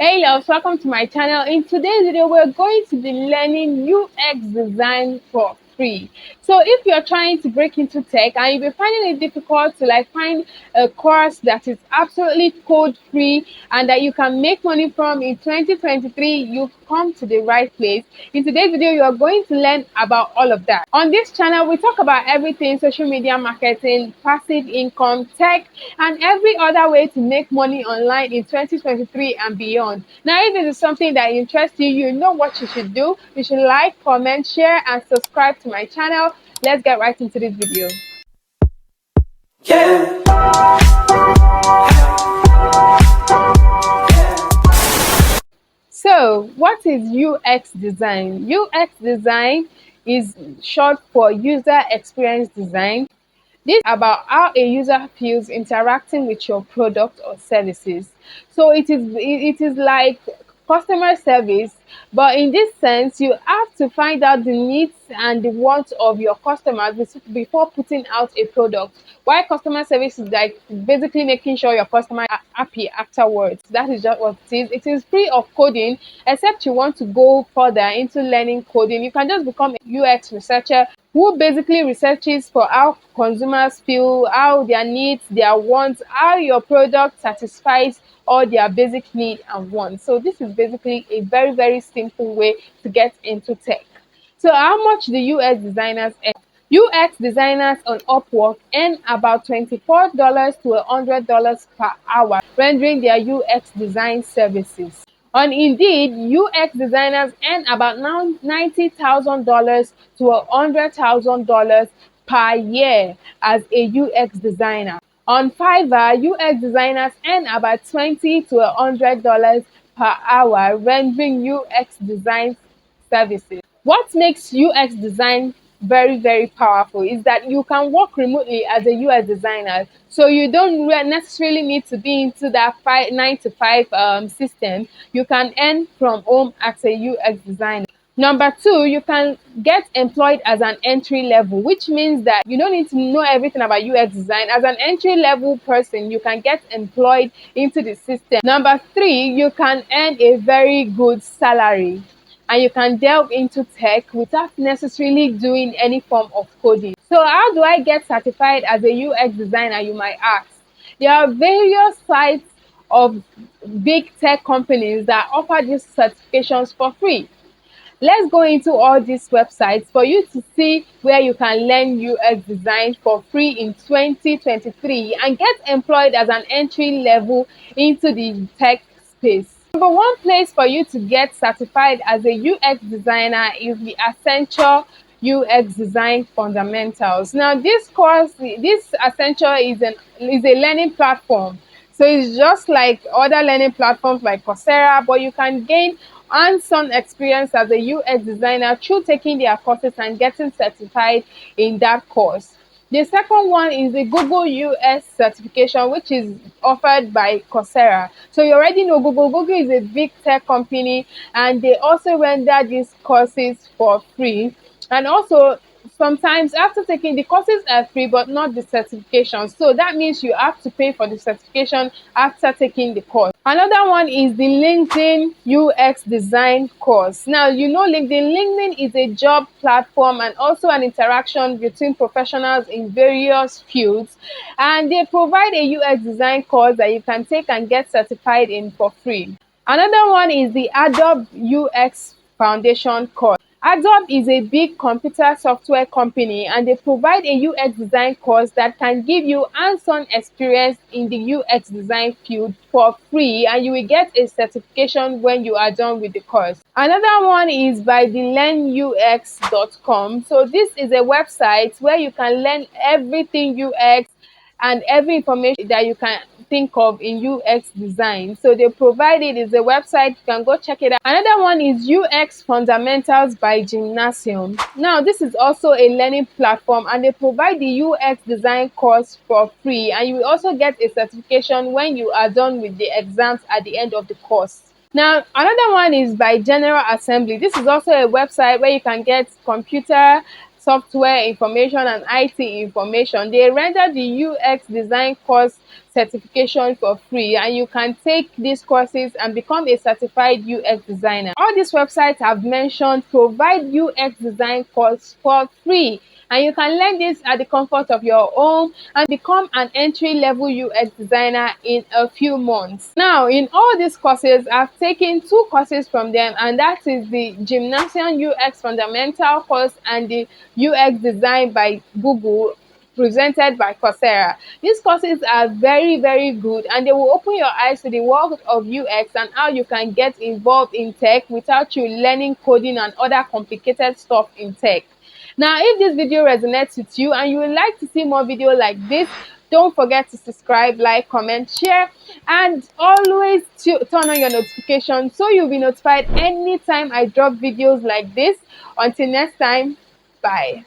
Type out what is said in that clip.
Hey loves, welcome to my channel. In today's video, we're going to be learning UX design for free. So if you're trying to break into tech and you've been finding it difficult to find a course that is absolutely code free and that you can make money from in 2023, you've come to the right place. In today's video, you are going to learn about all of that. On this channel, we talk about everything social media marketing, passive income, tech, and every other way to make money online in 2023 and beyond. Now, if this is something that interests you, you know what you should do. You should like, comment, share, and subscribe to my channel. Let's get right into this video. So, what is UX design? UX design is short for user experience design. This is about how a user feels interacting with your product or services. So it is like customer service, but in this sense, you have to find out the needs and the wants of your customers before putting out a product. Why customer service is like basically making sure your customers are happy afterwards. That is just what it is. It is free of coding, except you want to go further into learning coding. You can just become a UX researcher who basically researches for how consumers feel, how their needs, their wants, how your product satisfies all their basic needs and wants. So this is basically a very, very simple way to get into tech. So how much do UX designers earn? UX designers on Upwork earn about $24 to $100 per hour rendering their UX design services. On Indeed, UX designers earn about $90,000 to $100,000 per year as a UX designer. On Fiverr, UX designers earn about $20 to $100 per hour rendering UX design services. What makes UX design very, very powerful is that you can work remotely as a UX designer. So you don't necessarily need to be into that 9 to 5 system. You can earn from home as a UX designer. Number two, you can get employed as an entry level, which means that you don't need to know everything about UX design. As an entry level person, you can get employed into the system. Number three, you can earn a very good salary and you can delve into tech without necessarily doing any form of coding. So how do I get certified as a UX designer, you might ask? There are various sites of big tech companies that offer these certifications for free. Let's go into all these websites for you to see where you can learn UX design for free in 2023 and get employed as an entry level into the tech space. Number one place for you to get certified as a UX designer is the Accenture UX Design Fundamentals. Now, this Accenture is a learning platform. So it's just like other learning platforms like Coursera, but you can gain hands-on experience as a UX designer through taking their courses and getting certified in that course. The second one is the Google UX certification, which is offered by Coursera. So you already know Google. Google is a big tech company and they also render these courses for free. And also, sometimes after taking the courses are free but not the certification, so that means you have to pay for the certification after taking the course. Another one is the LinkedIn UX design course. Now, you know LinkedIn is a job platform and also an interaction between professionals in various fields, and they provide a UX design course that you can take and get certified in for free. Another one is the Adobe UX Foundation course. Adobe is a big computer software company and they provide a UX design course that can give you hands-on experience in the UX design field for free, and you will get a certification when you are done with the course. Another one is by the learnux.com. So this is a website where you can learn everything UX and every information that you can think of in UX design. So they provide it is a website, you can go check it out. Another one is UX Fundamentals by Gymnasium. Now, this is also a learning platform and they provide the UX design course for free, and you will also get a certification when you are done with the exams at the end of the course. Now, another one is by General Assembly. This is also a website where you can get computer software information and IT information. They render the UX design course certification for free, and you can take these courses and become a certified UX designer. All these websites I've mentioned provide UX design course for free, and you can learn this at the comfort of your home and become an entry-level UX designer in a few months. Now, in all these courses, I've taken 2 courses from them, and that is the Gymnasium UX Fundamental course and the UX Design by Google, presented by Coursera. These courses are very, very good, and they will open your eyes to the world of UX and how you can get involved in tech without you learning coding and other complicated stuff in tech. Now, if this video resonates with you and you would like to see more videos like this, don't forget to subscribe, like, comment, share, and always turn on your notifications so you'll be notified anytime I drop videos like this. Until next time, bye.